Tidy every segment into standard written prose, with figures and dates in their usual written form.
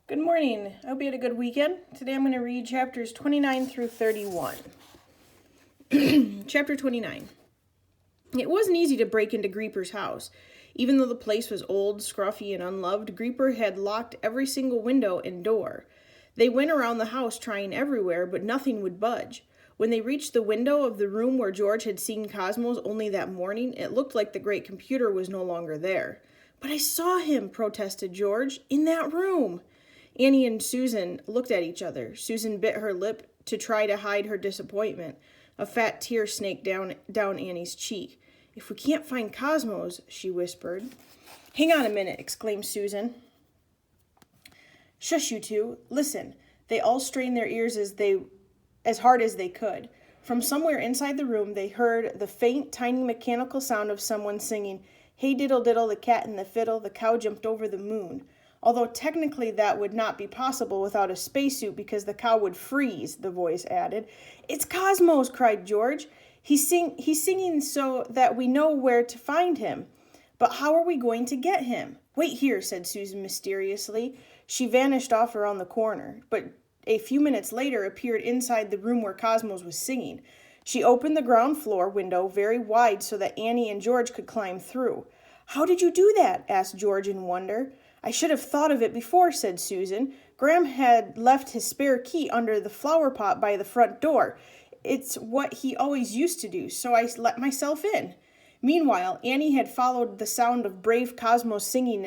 Good morning. I hope you had a good weekend. Today I'm going to read chapters 29 through 31. Chapter 29. It wasn't easy to break into Greeper's house. Even though the place was old, scruffy, and unloved, Greeper had locked every single window and door. They went around the house trying everywhere, but nothing would budge. When they reached the window of the room where George had seen Cosmos only that morning, it looked like the great computer was no longer there. "But I saw him," protested George, "in that room." Annie and Susan looked at each other. Susan bit her lip to try to hide her disappointment. A fat tear snaked down Annie's cheek. "If we can't find Cosmos," she whispered. "Hang on a minute," exclaimed Susan. "Shush, you two. Listen." They all strained their ears as hard as they could. From somewhere inside the room, they heard the faint, tiny mechanical sound of someone singing, "Hey diddle diddle, the cat and the fiddle, the cow jumped over the moon." Although technically that would not be possible without a spacesuit because the cow would freeze, the voice added. "It's Cosmos," cried George. He's singing so that we know where to find him. But how are we going to get him?" "Wait here," said Susan mysteriously. She vanished off around the corner, but a few minutes later appeared inside the room where Cosmos was singing. She opened the ground floor window very wide so that Annie and George could climb through. "How did you do that?" asked George in wonder. "I should have thought of it before," said Susan. "Graham had left his spare key under the flower pot by the front door. It's what he always used to do, so I let myself in." Meanwhile, Annie had followed the sound of brave Cosmos singing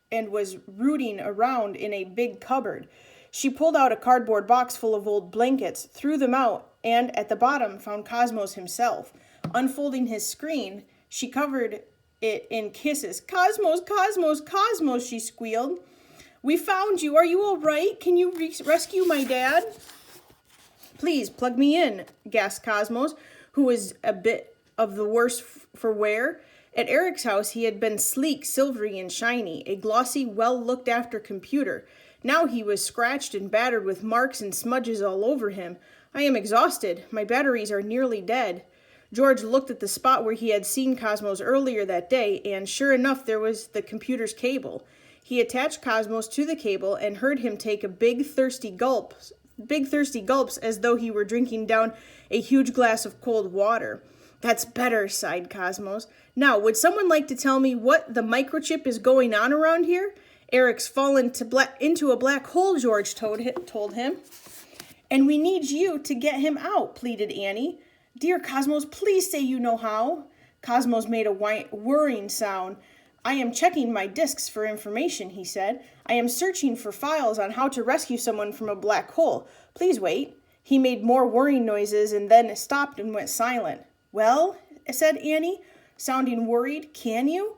and was rooting around in a big cupboard. She pulled out a cardboard box full of old blankets, threw them out, and at the bottom found Cosmos himself. Unfolding his screen, she covered it in kisses. "Cosmos, Cosmos, Cosmos," she squealed. "We found you. Are you all right? Can you rescue my dad?" "Please, plug me in," gasped Cosmos, who was a bit of the worse for wear. At Eric's house, he had been sleek, silvery, and shiny, a glossy, well-looked-after computer. Now he was scratched and battered with marks and smudges all over him. "I am exhausted. My batteries are nearly dead." George looked at the spot where he had seen Cosmos earlier that day, and sure enough, there was the computer's cable. He attached Cosmos to the cable and heard him take big thirsty gulps as though he were drinking down a huge glass of cold water. "That's better," sighed Cosmos. "Now, would someone like to tell me what the microchip is going on around here?" "Eric's fallen into a black hole," George told him. "And we need you to get him out," pleaded Annie. "Dear Cosmos, please say you know how." Cosmos made a whirring sound. "I am checking my disks for information," he said. "I am searching for files on how to rescue someone from a black hole. Please wait." He made more whirring noises and then stopped and went silent. "Well," said Annie, sounding worried, "can you?"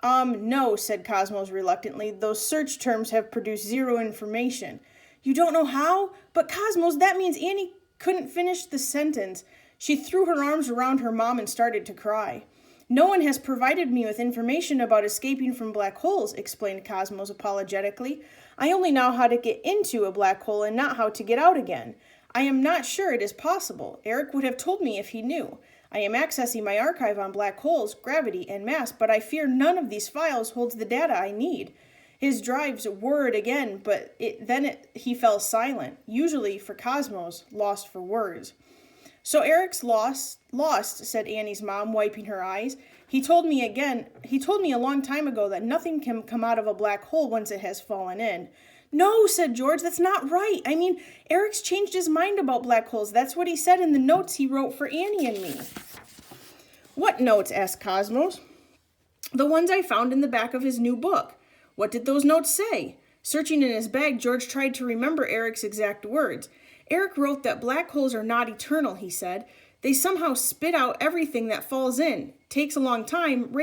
No," said Cosmos reluctantly. "Those search terms have produced zero information." "You don't know how? But Cosmos, that means—" Annie couldn't finish the sentence. She threw her arms around her mom and started to cry. "No one has provided me with information about escaping from black holes," explained Cosmos apologetically. "I only know how to get into a black hole and not how to get out again. I am not sure it is possible. Eric would have told me if he knew. I am accessing my archive on black holes, gravity, and mass, but I fear none of these files holds the data I need." His drives whirred again, but he fell silent, usually for Cosmos, lost for words. "So Eric's lost, said Annie's mom, wiping her eyes. He told me a long time ago that nothing can come out of a black hole once it has fallen in." "No," said George, "that's not right. I mean, Eric's changed his mind about black holes. That's what he said in the notes he wrote for Annie and me." "What notes?" asked Cosmos. "The ones I found in the back of his new book." "What did those notes say?" Searching in his bag, George tried to remember Eric's exact words. "Eric wrote that black holes are not eternal," he said. "They somehow spit out everything that falls in. Takes a long time,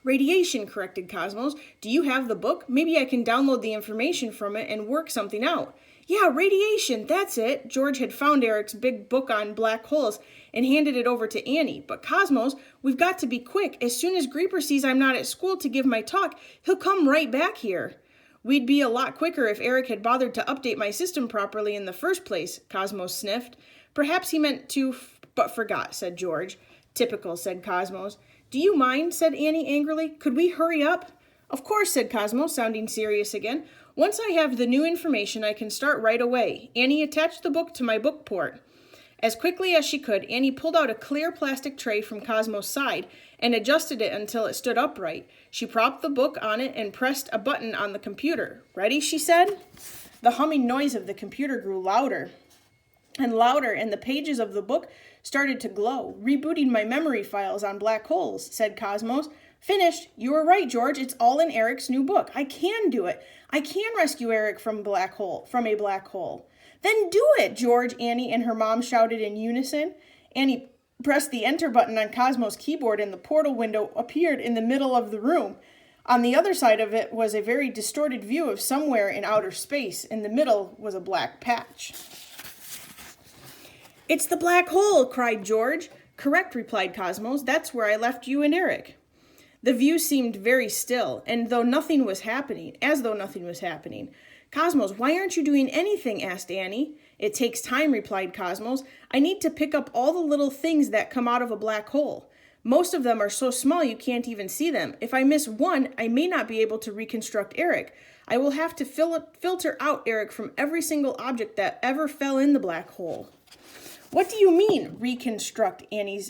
Radiation," corrected Cosmos. "Do you have the book? Maybe I can download the information from it and work something out." "Yeah, radiation, that's it." George had found Eric's big book on black holes and handed it over to Annie. "But Cosmos, we've got to be quick. As soon as Greeper sees I'm not at school to give my talk, he'll come right back here." "We'd be a lot quicker if Eric had bothered to update my system properly in the first place," Cosmos sniffed. "Perhaps he meant to, but forgot," said George. "Typical," said Cosmos. "Do you mind?" said Annie angrily. "Could we hurry up?" Of course, said Cosmo, sounding serious again. Once I have the new information, I can start right away. Annie attached the book to my book port. As quickly as she could, Annie pulled out a clear plastic tray from Cosmo's side and adjusted it until it stood upright. She propped the book on it and pressed a button on the computer. Ready, she said. The humming noise of the computer grew louder and louder, and the pages of the book started to glow. Rebooting my memory files on black holes, said Cosmos. Finished. You were right, George. It's all in Eric's new book. I can do it. I can rescue Eric from a black hole. Then do it, George, Annie, and her mom shouted in unison. Annie pressed the enter button on Cosmo's keyboard, and the portal window appeared in the middle of the room. On the other side of it was a very distorted view of somewhere in outer space. In the middle was a black patch. It's the black hole, cried George. Correct, replied Cosmos. That's where I left you and Eric. The view seemed very still, as though nothing was happening. Cosmos, why aren't you doing anything? Asked Annie. It takes time, replied Cosmos. I need to pick up all the little things that come out of a black hole. Most of them are so small you can't even see them. If I miss one, I may not be able to reconstruct Eric. I will have to filter out Eric from every single object that ever fell in the black hole. What do you mean, reconstruct?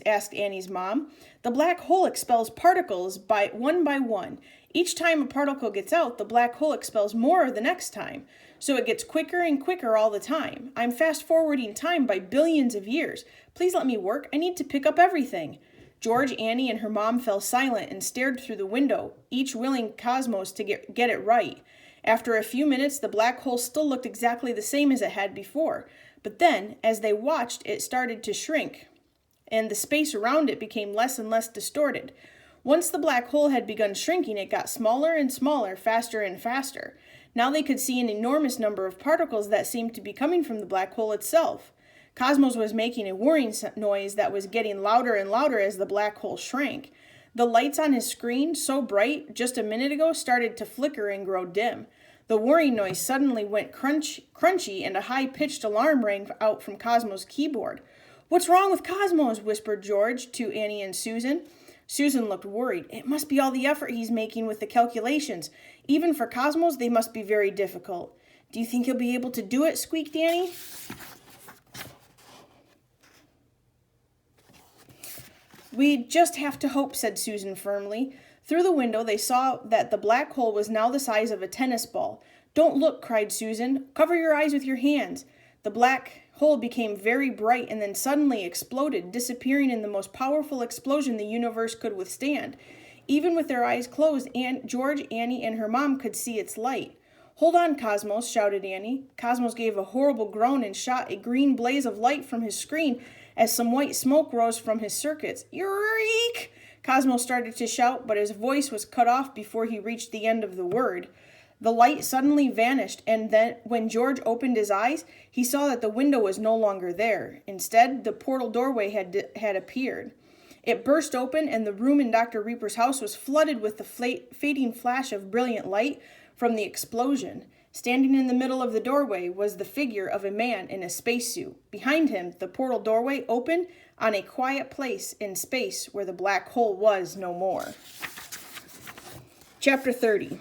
Asked Annie's mom. The black hole expels particles by one. Each time a particle gets out, the black hole expels more the next time. So it gets quicker and quicker all the time. I'm fast-forwarding time by billions of years. Please let me work. I need to pick up everything. George, Annie, and her mom fell silent and stared through the window, each willing Cosmos to get it right. After a few minutes, the black hole still looked exactly the same as it had before. But then, as they watched, it started to shrink, and the space around it became less and less distorted. Once the black hole had begun shrinking, it got smaller and smaller, faster and faster. Now they could see an enormous number of particles that seemed to be coming from the black hole itself. Cosmos was making a whirring noise that was getting louder and louder as the black hole shrank. The lights on his screen, so bright just a minute ago, started to flicker and grow dim. The whirring noise suddenly went crunchy, and a high-pitched alarm rang out from Cosmos' keyboard. What's wrong with Cosmos? Whispered George to Annie and Susan. Susan looked worried. It must be all the effort he's making with the calculations. Even for Cosmos, they must be very difficult. Do you think he'll be able to do it? Squeaked Annie. We just have to hope, said Susan firmly. Through the window, they saw that the black hole was now the size of a tennis ball. Don't look, cried Susan. Cover your eyes with your hands. The black hole became very bright and then suddenly exploded, disappearing in the most powerful explosion the universe could withstand. Even with their eyes closed, George, Annie, and her mom could see its light. Hold on, Cosmos, shouted Annie. Cosmos gave a horrible groan and shot a green blaze of light from his screen as some white smoke rose from his circuits. Eek! Cosmos started to shout, but his voice was cut off before he reached the end of the word. The light suddenly vanished, and then when George opened his eyes, he saw that the window was no longer there. Instead, the portal doorway had appeared. It burst open, and the room in Dr. Reaper's house was flooded with the fading flash of brilliant light from the explosion. Standing in the middle of the doorway was the figure of a man in a spacesuit. Behind him, the portal doorway opened on a quiet place in space where the black hole was no more. Chapter 30.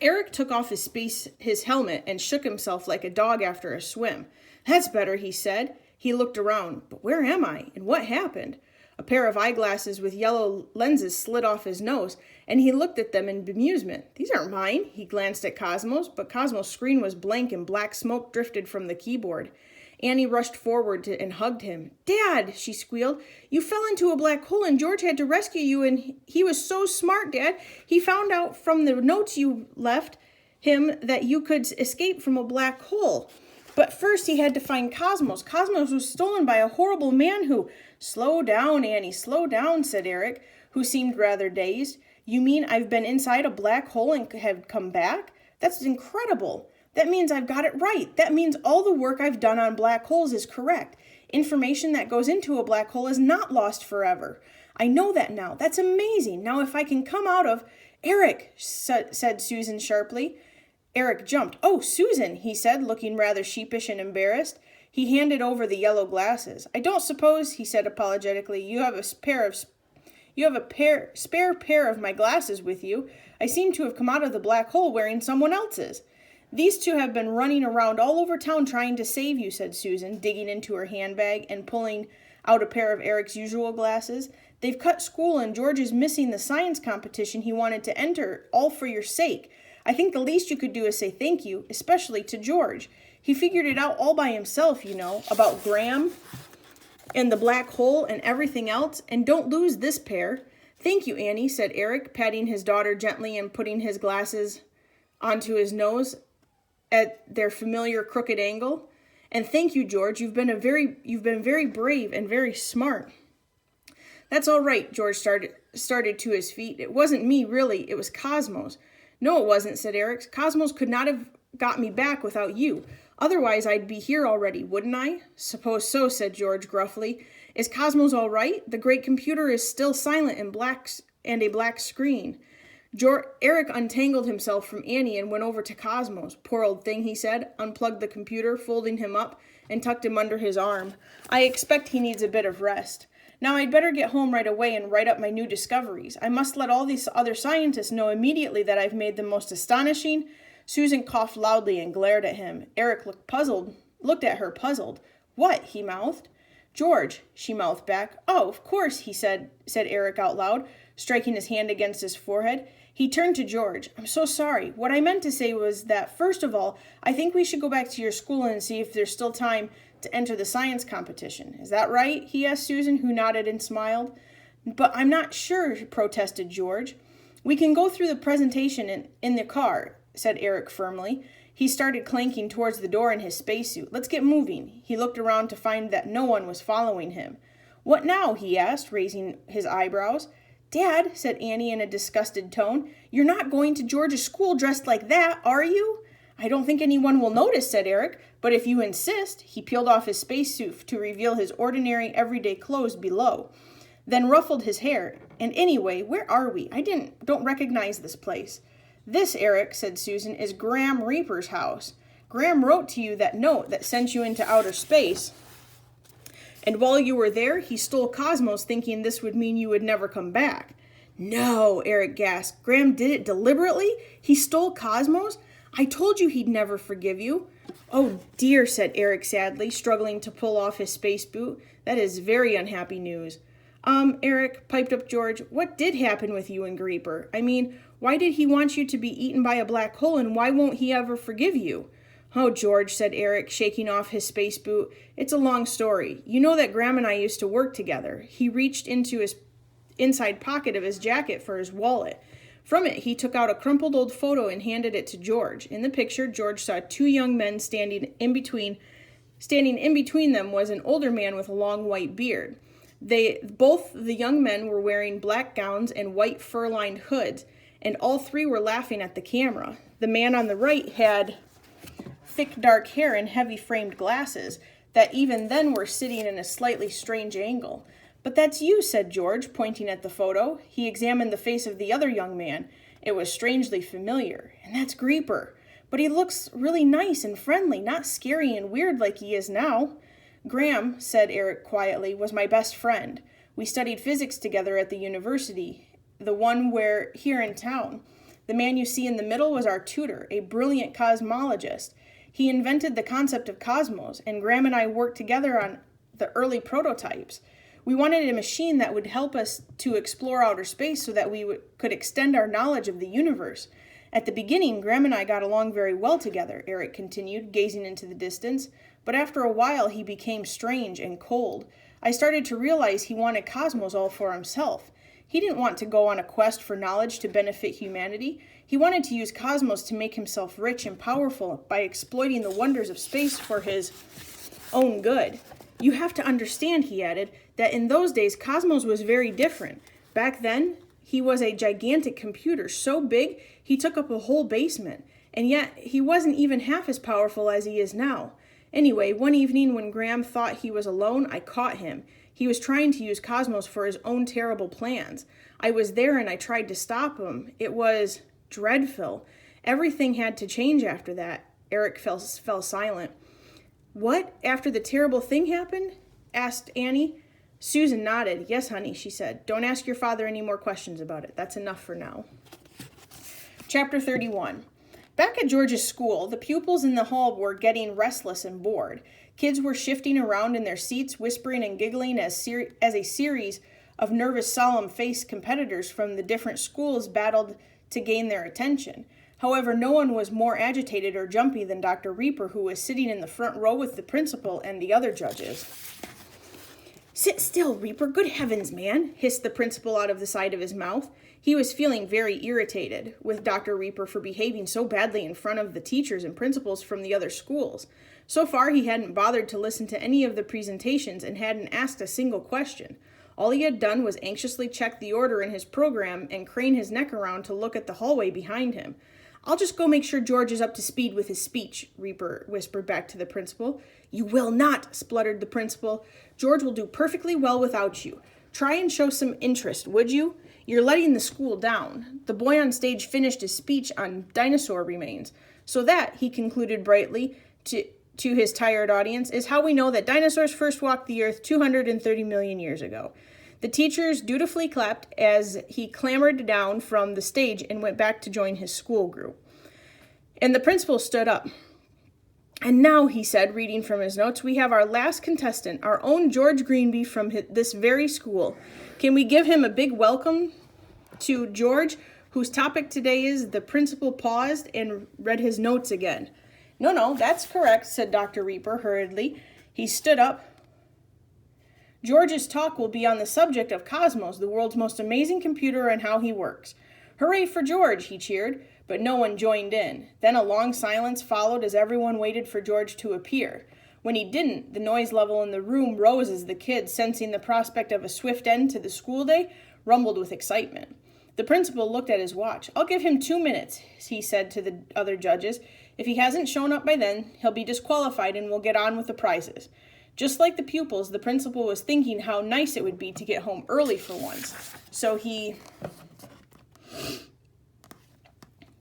Eric took off his helmet and shook himself like a dog after a swim. That's better, he said. He looked around. But where am I? And what happened? A pair of eyeglasses with yellow lenses slid off his nose, and he looked at them in bemusement. These aren't mine. He glanced at Cosmos, but Cosmos' screen was blank and black smoke drifted from the keyboard. Annie rushed forward and hugged him. Dad, she squealed, you fell into a black hole and George had to rescue you, and he was so smart, Dad. He found out from the notes you left him that you could escape from a black hole. But first he had to find Cosmos. Cosmos was stolen by a horrible man who... Slow down, Annie, slow down, said Eric, who seemed rather dazed. You mean I've been inside a black hole and have come back? That's incredible. That means I've got it right. That means all the work I've done on black holes is correct. Information that goes into a black hole is not lost forever. I know that now. That's amazing. Now if I can come out of... Eric, said Susan sharply. Eric jumped. Oh, Susan, he said, looking rather sheepish and embarrassed. He handed over the yellow glasses. I don't suppose, he said apologetically, you have a pair of You have a spare pair of my glasses with you. I seem to have come out of the black hole wearing someone else's. These two have been running around all over town trying to save you, said Susan, digging into her handbag and pulling out a pair of Eric's usual glasses. They've cut school and George is missing the science competition he wanted to enter, all for your sake. I think the least you could do is say thank you, especially to George. He figured it out all by himself, you know, about Graham and the black hole and everything else, and don't lose this pair. Thank you, Annie, said Eric, patting his daughter gently and putting his glasses onto his nose at their familiar crooked angle. And thank you, George. You've been very brave and very smart. That's all right, George started to his feet. It wasn't me, really. It was Cosmos. No, it wasn't, said Eric. Cosmos could not have got me back without you. Otherwise, I'd be here already, wouldn't I? Suppose so, said George gruffly. Is Cosmos all right? The great computer is still silent and a black screen. Eric untangled himself from Annie and went over to Cosmos. Poor old thing, he said, unplugged the computer, folding him up, and tucked him under his arm. I expect he needs a bit of rest. Now I'd better get home right away and write up my new discoveries. I must let all these other scientists know immediately that I've made the most astonishing... Susan coughed loudly and glared at him. Eric looked at her puzzled. What? He mouthed. George, she mouthed back. Oh, of course, he said Eric out loud, striking his hand against his forehead. He turned to George. I'm so sorry. What I meant to say was that, first of all, I think we should go back to your school and see if there's still time to enter the science competition. Is that right? He asked Susan, who nodded and smiled. But I'm not sure, protested George. We can go through the presentation in the car, said Eric firmly. He started clanking towards the door in his spacesuit. Let's get moving. He looked around to find that no one was following him. What now? He asked, raising his eyebrows. Dad, said Annie in a disgusted tone, you're not going to George's school dressed like that, are you? I don't think anyone will notice, said Eric, but if you insist. He peeled off his spacesuit to reveal his ordinary everyday clothes below, then ruffled his hair. And anyway, where are we? I don't recognize this place. This, Eric, said Susan, is Graham Reaper's house. Graham wrote to you that note that sent you into outer space. And while you were there, he stole Cosmos, thinking this would mean you would never come back. No, Eric gasped. Graham did it deliberately? He stole Cosmos? I told you he'd never forgive you. Oh, dear, said Eric sadly, struggling to pull off his space boot. That is very unhappy news. Eric, piped up George, what did happen with you and Reaper? I mean, why did he want you to be eaten by a black hole, and why won't he ever forgive you? Oh, George, said Eric, shaking off his space boot. It's a long story. You know that Graham and I used to work together. He reached into his inside pocket of his jacket for his wallet. From it, he took out a crumpled old photo and handed it to George. In the picture, George saw two young men standing in between them was an older man with a long white beard. Both the young men were wearing black gowns and white fur-lined hoods, and all three were laughing at the camera. The man on the right had thick dark hair and heavy framed glasses that even then were sitting in a slightly strange angle. But that's you, said George, pointing at the photo. He examined the face of the other young man. It was strangely familiar. And that's Reaper. But he looks really nice and friendly, not scary and weird like he is now. Graham, said Eric quietly, was my best friend. We studied physics together at the university, the one here in town. The man you see in the middle was our tutor, a brilliant cosmologist. He invented the concept of cosmos, and Graham and I worked together on the early prototypes. We wanted a machine that would help us to explore outer space so that we could extend our knowledge of the universe. At the beginning, Graham and I got along very well together, Eric continued, gazing into the distance. But after a while, he became strange and cold. I started to realize he wanted Cosmos all for himself. He didn't want to go on a quest for knowledge to benefit humanity. He wanted to use Cosmos to make himself rich and powerful by exploiting the wonders of space for his own good. You have to understand, he added, that in those days, Cosmos was very different. Back then, he was a gigantic computer, so big he took up a whole basement. And yet, he wasn't even half as powerful as he is now. Anyway, one evening when Graham thought he was alone, I caught him. He was trying to use Cosmos for his own terrible plans. I was there and I tried to stop him. It was dreadful. Everything had to change after that. Eric fell silent. What? After the terrible thing happened? Asked Annie. Susan nodded. Yes, honey, she said. Don't ask your father any more questions about it. That's enough for now. Chapter 31. Back at George's school, the pupils in the hall were getting restless and bored. Kids were shifting around in their seats, whispering and giggling as a series of nervous, solemn-faced competitors from the different schools battled to gain their attention. However, no one was more agitated or jumpy than Dr. Reaper, who was sitting in the front row with the principal and the other judges. Sit still, Reaper. Good heavens, man, hissed the principal out of the side of his mouth. He was feeling very irritated with Dr. Reaper for behaving so badly in front of the teachers and principals from the other schools. So far, he hadn't bothered to listen to any of the presentations and hadn't asked a single question. All he had done was anxiously check the order in his program and crane his neck around to look at the hallway behind him. I'll just go make sure George is up to speed with his speech, Reaper whispered back to the principal. You will not, spluttered the principal. George will do perfectly well without you. Try and show some interest, would you? You're letting the school down. The boy on stage finished his speech on dinosaur remains. So that, he concluded brightly to his tired audience, is how we know that dinosaurs first walked the earth 230 million years ago. The teachers dutifully clapped as he clambered down from the stage and went back to join his school group. And the principal stood up. And now, he said, reading from his notes, we have our last contestant, our own George Greenby from this very school. Can we give him a big welcome to George, whose topic today is? The principal paused and read his notes again. No, that's correct, said Dr. Reaper hurriedly. He stood up. George's talk will be on the subject of Cosmos, the world's most amazing computer, and how he works. Hooray for George, he cheered, but no one joined in. Then a long silence followed as everyone waited for George to appear. When he didn't, the noise level in the room rose as the kids, sensing the prospect of a swift end to the school day, rumbled with excitement. The principal looked at his watch. I'll give him 2 minutes, he said to the other judges. If he hasn't shown up by then, he'll be disqualified and we'll get on with the prizes. Just like the pupils, the principal was thinking how nice it would be to get home early for once, so he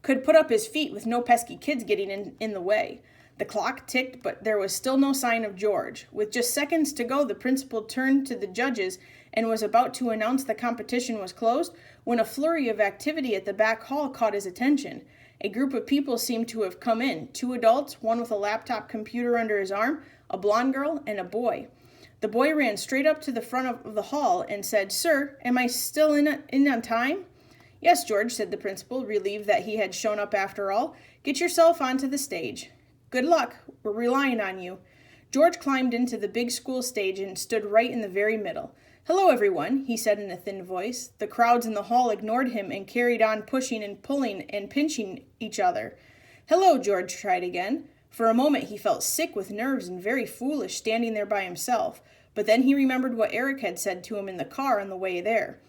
could put up his feet with no pesky kids getting in the way. The clock ticked, but there was still no sign of George. With just seconds to go, the principal turned to the judges and was about to announce the competition was closed when a flurry of activity at the back hall caught his attention. A group of people seemed to have come in, 2 adults, one with a laptop computer under his arm, a blonde girl, and a boy. The boy ran straight up to the front of the hall and said, Sir, am I still in on time? Yes, George, said the principal, relieved that he had shown up after all. Get yourself onto the stage. Good luck. We're relying on you. George climbed into the big school stage and stood right in the very middle. Hello, everyone, he said in a thin voice. The crowds in the hall ignored him and carried on pushing and pulling and pinching each other. Hello, George tried again. For a moment he felt sick with nerves and very foolish standing there by himself, but then he remembered what Eric had said to him in the car on the way there,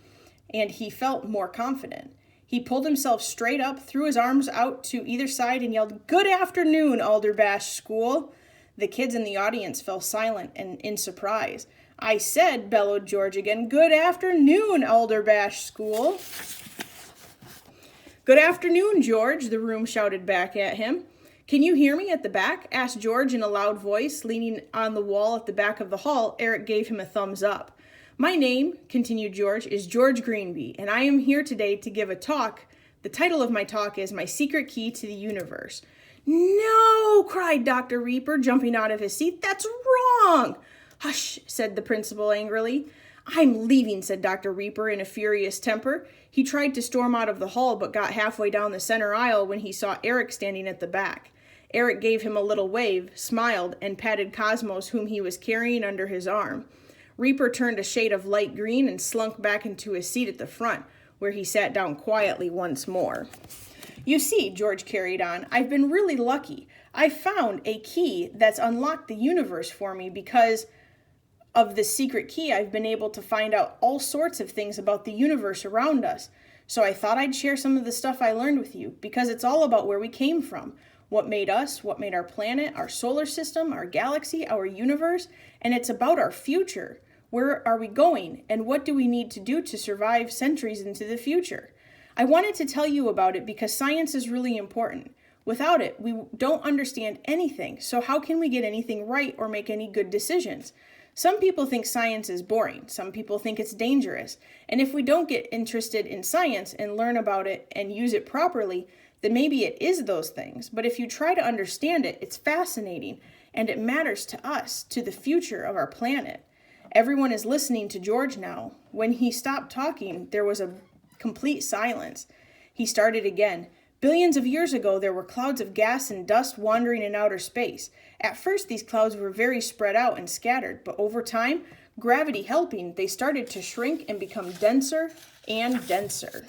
and he felt more confident. He pulled himself straight up, threw his arms out to either side, and yelled, Good afternoon, Alderbash School. The kids in the audience fell silent and in surprise. I said, bellowed George again, Good afternoon, Alderbash School. Good afternoon, George, the room shouted back at him. Can you hear me at the back? Asked George in a loud voice. Leaning on the wall at the back of the hall, Eric gave him a thumbs up. My name, continued George, is George Greenby, and I am here today to give a talk. The title of my talk is My Secret Key to the Universe. No, cried Dr. Reaper, jumping out of his seat. That's wrong. Hush, said the principal angrily. I'm leaving, said Dr. Reaper in a furious temper. He tried to storm out of the hall, but got halfway down the center aisle when he saw Eric standing at the back. Eric gave him a little wave, smiled, and patted Cosmos, whom he was carrying under his arm. Reaper turned a shade of light green and slunk back into his seat at the front, where he sat down quietly once more. You see, George carried on, I've been really lucky. I found a key that's unlocked the universe for me because of this secret key. I've been able to find out all sorts of things about the universe around us. So I thought I'd share some of the stuff I learned with you, because it's all about where we came from, what made us, what made our planet, our solar system, our galaxy, our universe, and it's about our future. Where are we going, and what do we need to do to survive centuries into the future? I wanted to tell you about it because science is really important. Without it, we don't understand anything, so how can we get anything right or make any good decisions? Some people think science is boring. Some people think it's dangerous. And if we don't get interested in science and learn about it and use it properly, then maybe it is those things. But if you try to understand it, it's fascinating and it matters to us, to the future of our planet. Everyone is listening to George now. When he stopped talking, there was a complete silence. He started again. Billions of years ago, there were clouds of gas and dust wandering in outer space. At first, these clouds were very spread out and scattered, but over time, gravity helping, they started to shrink and become denser and denser.